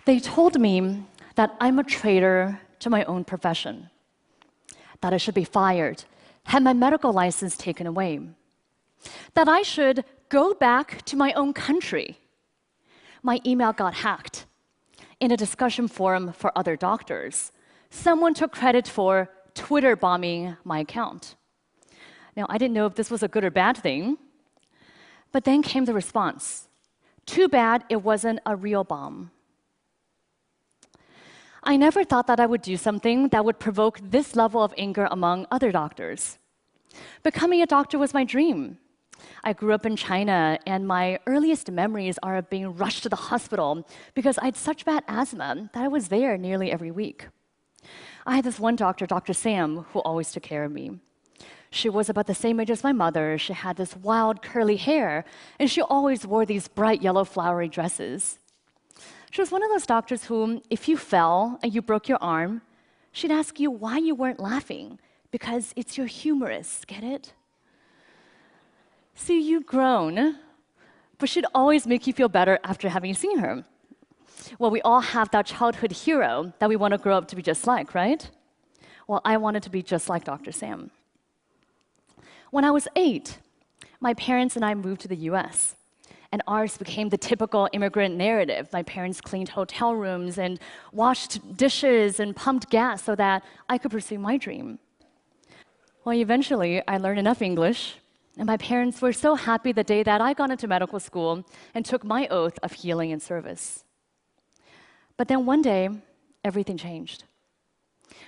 They told me that I'm a traitor to my own profession, that I should be fired, have my medical license taken away, that I should go back to my own country. My email got hacked. In a discussion forum for other doctors, someone took credit for Twitter bombing my account. Now, I didn't know if this was a good or bad thing, but then came the response. Too bad it wasn't a real bomb. I never thought that I would do something that would provoke this level of anger among other doctors. Becoming a doctor was my dream. I grew up in China, and my earliest memories are of being rushed to the hospital because I had such bad asthma that I was there nearly every week. I had this one doctor, Dr. Sam, who always took care of me. She was about the same age as my mother. She had this wild, curly hair, and she always wore these bright yellow flowery dresses. She was one of those doctors who, if you fell and you broke your arm, she'd ask you why you weren't laughing, because it's your humerus, get it? See, you'd grown, but she'd always make you feel better after having seen her. Well, we all have that childhood hero that we want to grow up to be just like, right? Well, I wanted to be just like Dr. Sam. When I was 8, my parents and I moved to the US, and ours became the typical immigrant narrative. My parents cleaned hotel rooms and washed dishes and pumped gas so that I could pursue my dream. Well, eventually, I learned enough English, and my parents were so happy the day that I got into medical school and took my oath of healing and service. But then one day, everything changed.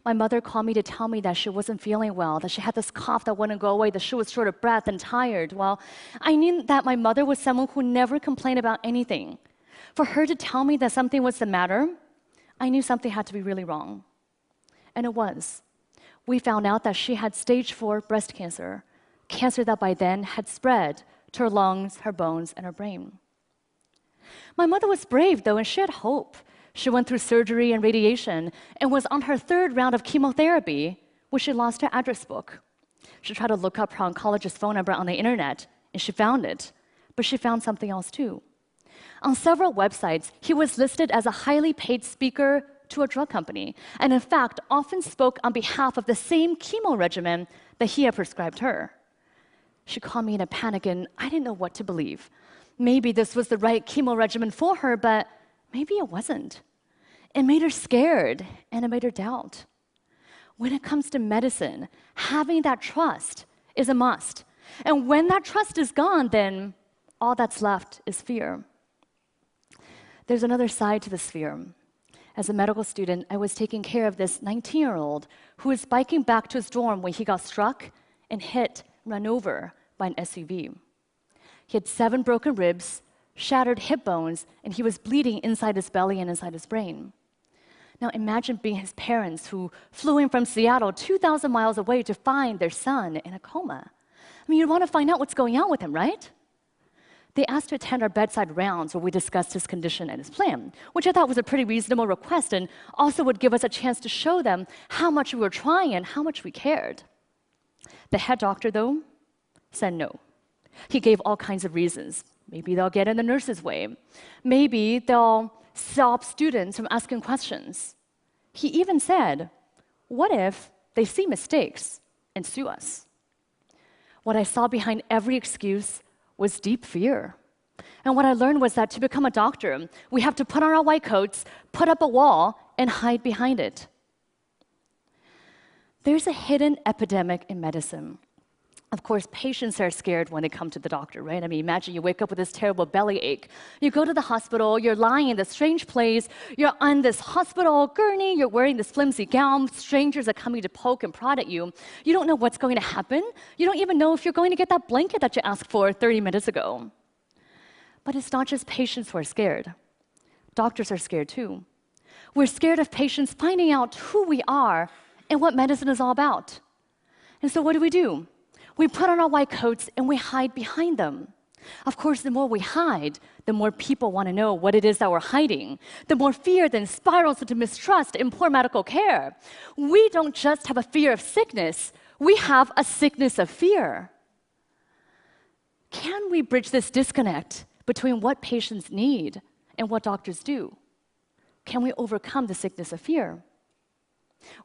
My mother called me to tell me that she wasn't feeling well, that she had this cough that wouldn't go away, that she was short of breath and tired. Well, I knew that my mother was someone who never complained about anything. For her to tell me that something was the matter, I knew something had to be really wrong. And it was. We found out that she had stage 4 breast cancer, cancer that by then had spread to her lungs, her bones, and her brain. My mother was brave, though, and she had hope. She went through surgery and radiation and was on her 3rd round of chemotherapy when she lost her address book. She tried to look up her oncologist's phone number on the internet, and she found it. But she found something else, too. On several websites, he was listed as a highly paid speaker to a drug company, and in fact, often spoke on behalf of the same chemo regimen that he had prescribed her. She called me in a panic, and I didn't know what to believe. Maybe this was the right chemo regimen for her, but maybe it wasn't. It made her scared, and it made her doubt. When it comes to medicine, having that trust is a must. And when that trust is gone, then all that's left is fear. There's another side to this fear. As a medical student, I was taking care of this 19-year-old who was biking back to his dorm when he got struck and run over by an SUV. He had 7 broken ribs, shattered hip bones, and he was bleeding inside his belly and inside his brain. Now imagine being his parents who flew in from Seattle 2,000 miles away to find their son in a coma. I mean, you'd want to find out what's going on with him, right? They asked to attend our bedside rounds where we discussed his condition and his plan, which I thought was a pretty reasonable request and also would give us a chance to show them how much we were trying and how much we cared. The head doctor, though, said no. He gave all kinds of reasons. Maybe they'll get in the nurse's way. Maybe they'll stop students from asking questions. He even said, what if they see mistakes and sue us? What I saw behind every excuse was deep fear. And what I learned was that to become a doctor, we have to put on our white coats, put up a wall, and hide behind it. There's a hidden epidemic in medicine. Of course, patients are scared when they come to the doctor, right? I mean, imagine you wake up with this terrible bellyache. You go to the hospital, you're lying in this strange place, you're on this hospital gurney, you're wearing this flimsy gown, strangers are coming to poke and prod at you. You don't know what's going to happen. You don't even know if you're going to get that blanket that you asked for 30 minutes ago. But it's not just patients who are scared. Doctors are scared too. We're scared of patients finding out who we are and what medicine is all about. And so what do? We put on our white coats and we hide behind them. Of course, the more we hide, the more people want to know what it is that we're hiding. The more fear then spirals into mistrust and poor medical care. We don't just have a fear of sickness, we have a sickness of fear. Can we bridge this disconnect between what patients need and what doctors do? can we overcome the sickness of fear?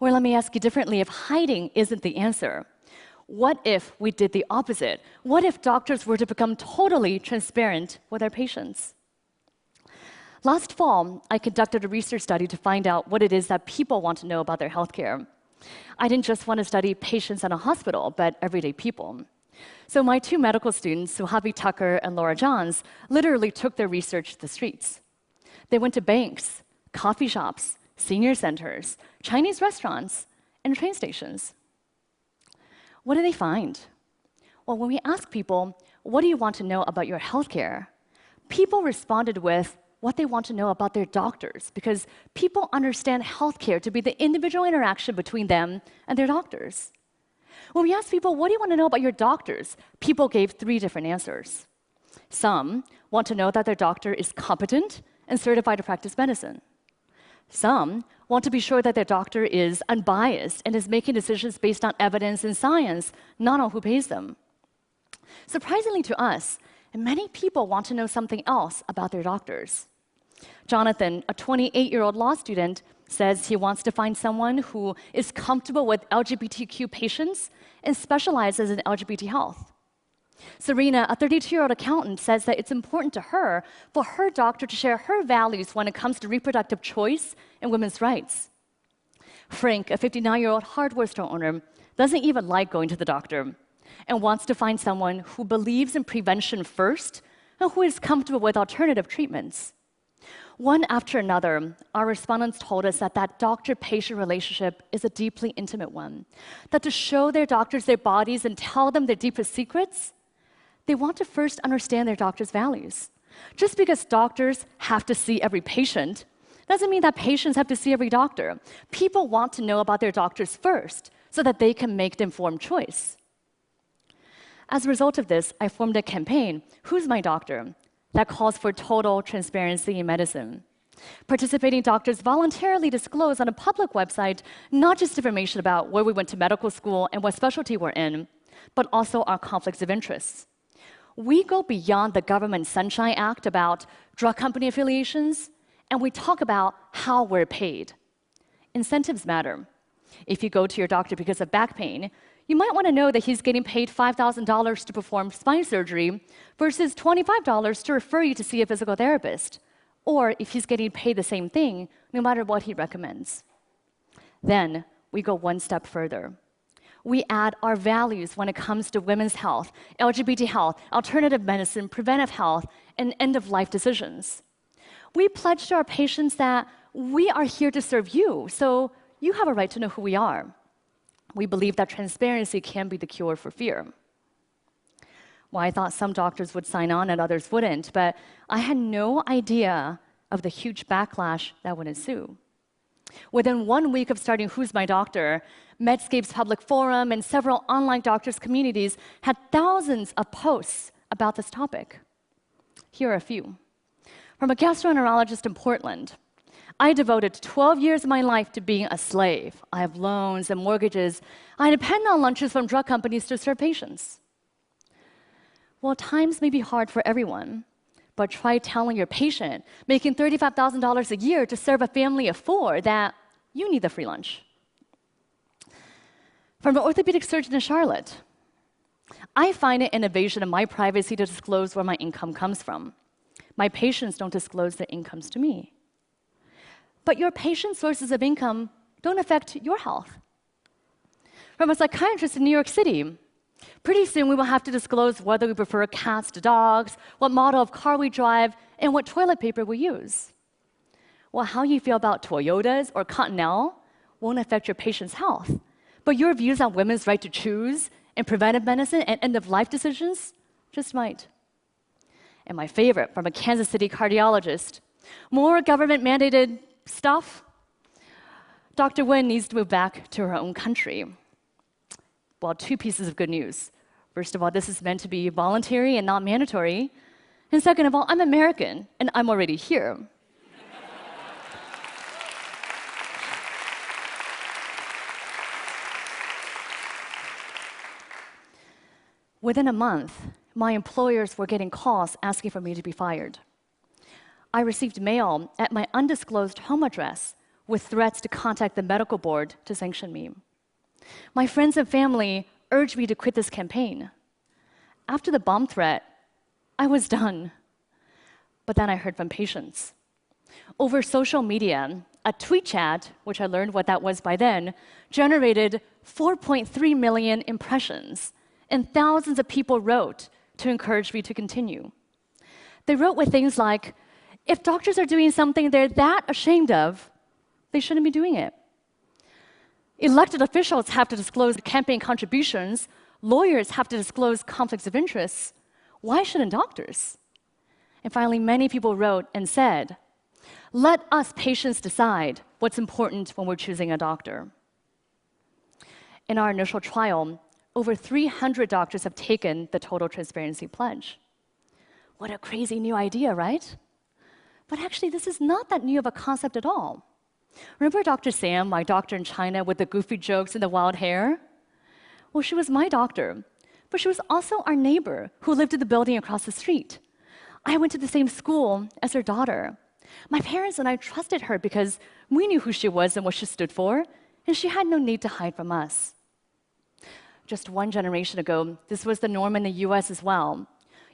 Or let me ask you differently, if hiding isn't the answer, what if we did the opposite? What if doctors were to become totally transparent with their patients? Last fall, I conducted a research study to find out what it is that people want to know about their healthcare. I didn't just want to study patients in a hospital, but everyday people. So my two medical students, Suhavi Tucker and Laura Johns, literally took their research to the streets. They went to banks, coffee shops, senior centers, Chinese restaurants, and train stations. What do they find? Well, when we ask people, what do you want to know about your healthcare? People responded with what they want to know about their doctors, because people understand healthcare to be the individual interaction between them and their doctors. When we asked people, what do you want to know about your doctors? People gave 3 different answers. Some want to know that their doctor is competent and certified to practice medicine. Some want to be sure that their doctor is unbiased and is making decisions based on evidence and science, not on who pays them. Surprisingly to us, many people want to know something else about their doctors. Jonathan, a 28-year-old law student, says he wants to find someone who is comfortable with LGBTQ patients and specializes in LGBT health. Serena, a 32-year-old accountant, says that it's important to her for her doctor to share her values when it comes to reproductive choice and women's rights. Frank, a 59-year-old hardware store owner, doesn't even like going to the doctor and wants to find someone who believes in prevention first and who is comfortable with alternative treatments. One after another, our respondents told us that that doctor-patient relationship is a deeply intimate one, that to show their doctors their bodies and tell them their deepest secrets, they want to first understand their doctor's values. Just because doctors have to see every patient doesn't mean that patients have to see every doctor. People want to know about their doctors first so that they can make the informed choice. As a result of this, I formed a campaign, Who's My Doctor?, that calls for total transparency in medicine. Participating doctors voluntarily disclose on a public website not just information about where we went to medical school and what specialty we're in, but also our conflicts of interest. We go beyond the Government Sunshine Act about drug company affiliations, and we talk about how we're paid. Incentives matter. If you go to your doctor because of back pain, you might want to know that he's getting paid $5,000 to perform spine surgery versus $25 to refer you to see a physical therapist, or if he's getting paid the same thing, no matter what he recommends. Then we go one step further. We add our values when it comes to women's health, LGBT health, alternative medicine, preventive health, and end-of-life decisions. We pledge to our patients that we are here to serve you, so you have a right to know who we are. We believe that transparency can be the cure for fear. Well, I thought some doctors would sign on and others wouldn't, but I had no idea of the huge backlash that would ensue. Within 1 week of starting Who's My Doctor, Medscape's public forum and several online doctors' communities had thousands of posts about this topic. Here are a few. From a gastroenterologist in Portland, I devoted 12 years of my life to being a slave. I have loans and mortgages. I depend on lunches from drug companies to serve patients. Well, times may be hard for everyone, but try telling your patient making $35,000 a year to serve a family of 4 that you need the free lunch. From an orthopedic surgeon in Charlotte, I find it an invasion of my privacy to disclose where my income comes from. My patients don't disclose their incomes to me. But your patient's sources of income don't affect your health. From a psychiatrist in New York City, pretty soon we will have to disclose whether we prefer cats to dogs, what model of car we drive, and what toilet paper we use. Well, how you feel about Toyotas or Continental won't affect your patient's health, but your views on women's right to choose and preventive medicine and end-of-life decisions just might. And my favorite, from a Kansas City cardiologist, more government-mandated stuff? Dr. Wen needs to move back to her own country. Well, 2 pieces of good news. First of all, this is meant to be voluntary and not mandatory. And second of all, I'm American, and I'm already here. Within a month, my employers were getting calls asking for me to be fired. I received mail at my undisclosed home address with threats to contact the medical board to sanction me. My friends and family urged me to quit this campaign. After the bomb threat, I was done. But then I heard from patients. Over social media, a tweet chat, which I learned what that was by then, generated 4.3 million impressions, and thousands of people wrote to encourage me to continue. They wrote with things like, if doctors are doing something they're that ashamed of, they shouldn't be doing it. Elected officials have to disclose campaign contributions. Lawyers have to disclose conflicts of interest. Why shouldn't doctors? And finally, many people wrote and said, let us patients decide what's important when we're choosing a doctor. In our initial trial, over 300 doctors have taken the Total Transparency Pledge. What a crazy new idea, right? But actually, this is not that new of a concept at all. Remember Dr. Sam, my doctor in China with the goofy jokes and the wild hair? Well, she was my doctor, but she was also our neighbor who lived in the building across the street. I went to the same school as her daughter. My parents and I trusted her because we knew who she was and what she stood for, and she had no need to hide from us. Just one generation ago, this was the norm in the US as well.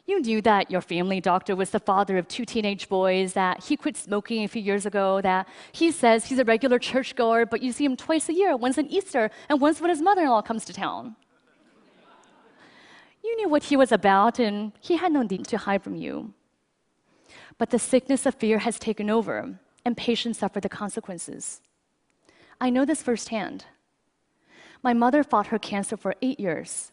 You knew that your family doctor was the father of 2 teenage boys, that he quit smoking a few years ago, that he says he's a regular churchgoer, but you see him twice a year, once on Easter and once when his mother-in-law comes to town. You knew what he was about, and he had no need to hide from you. But the sickness of fear has taken over, and patients suffer the consequences. I know this firsthand. My mother fought her cancer for 8 years.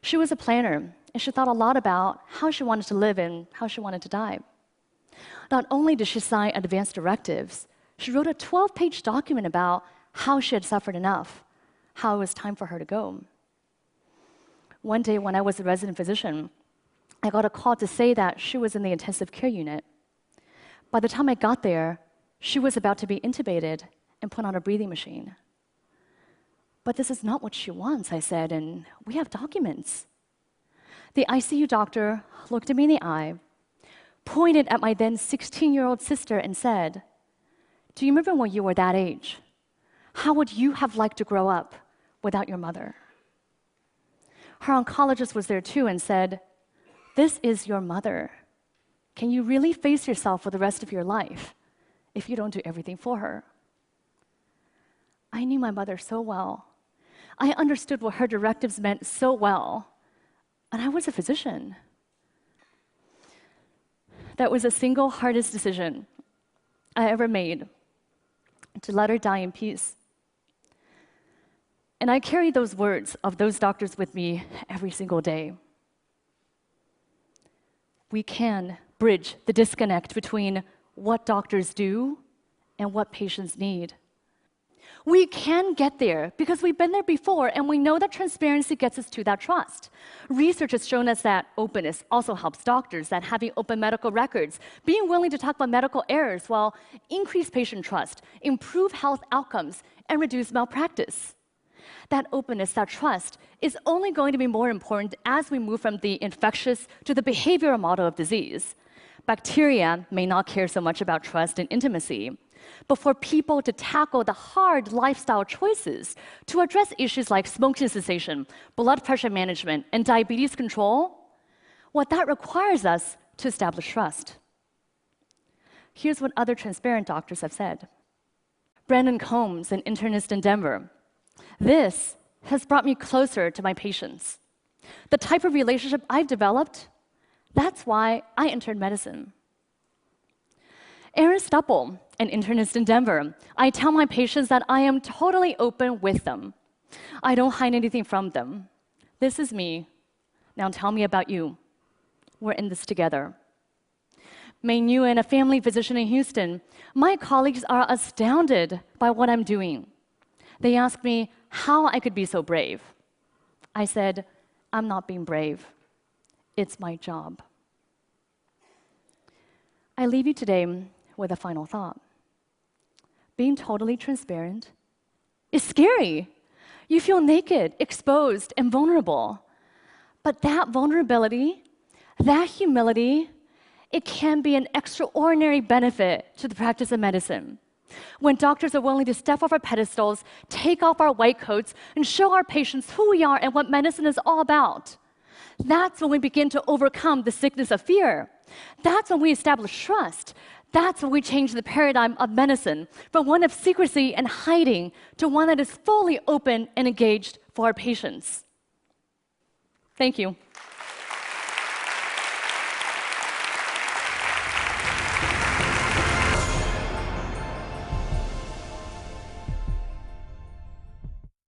She was a planner, and she thought a lot about how she wanted to live and how she wanted to die. Not only did she sign advance directives, she wrote a 12-page document about how she had suffered enough, how it was time for her to go. One day when I was a resident physician, I got a call to say that she was in the intensive care unit. By the time I got there, she was about to be intubated and put on a breathing machine. But this is not what she wants, I said, and we have documents. The ICU doctor looked at me in the eye, pointed at my then 16-year-old sister and said, do you remember when you were that age? How would you have liked to grow up without your mother? Her oncologist was there too and said, this is your mother. Can you really face yourself for the rest of your life if you don't do everything for her? I knew my mother so well. I understood what her directives meant so well. And I was a physician. That was the single hardest decision I ever made, to let her die in peace. And I carry those words of those doctors with me every single day. We can bridge the disconnect between what doctors do and what patients need. We can get there because we've been there before, and we know that transparency gets us to that trust. Research has shown us that openness also helps doctors, that having open medical records, being willing to talk about medical errors will increase patient trust, improve health outcomes, and reduce malpractice. That openness, that trust, is only going to be more important as we move from the infectious to the behavioral model of disease. Bacteria may not care so much about trust and intimacy, but for people to tackle the hard lifestyle choices, to address issues like smoking cessation, blood pressure management, and diabetes control, what that requires us to establish trust. Here's what other transparent doctors have said. Brandon Combs, an internist in Denver. This has brought me closer to my patients. The type of relationship I've developed, that's why I entered medicine. Aaron Stupple, an internist in Denver. I tell my patients that I am totally open with them. I don't hide anything from them. This is me. Now tell me about you. We're in this together. Mei Nguyen, a family physician in Houston. My colleagues are astounded by what I'm doing. They ask me how I could be so brave. I said, I'm not being brave. It's my job. I leave you today with a final thought. Being totally transparent is scary. You feel naked, exposed, and vulnerable. But that vulnerability, that humility, it can be an extraordinary benefit to the practice of medicine. When doctors are willing to step off our pedestals, take off our white coats, and show our patients who we are and what medicine is all about. That's when we begin to overcome the sickness of fear. That's when we establish trust. That's when we change the paradigm of medicine from one of secrecy and hiding to one that is fully open and engaged for our patients. Thank you.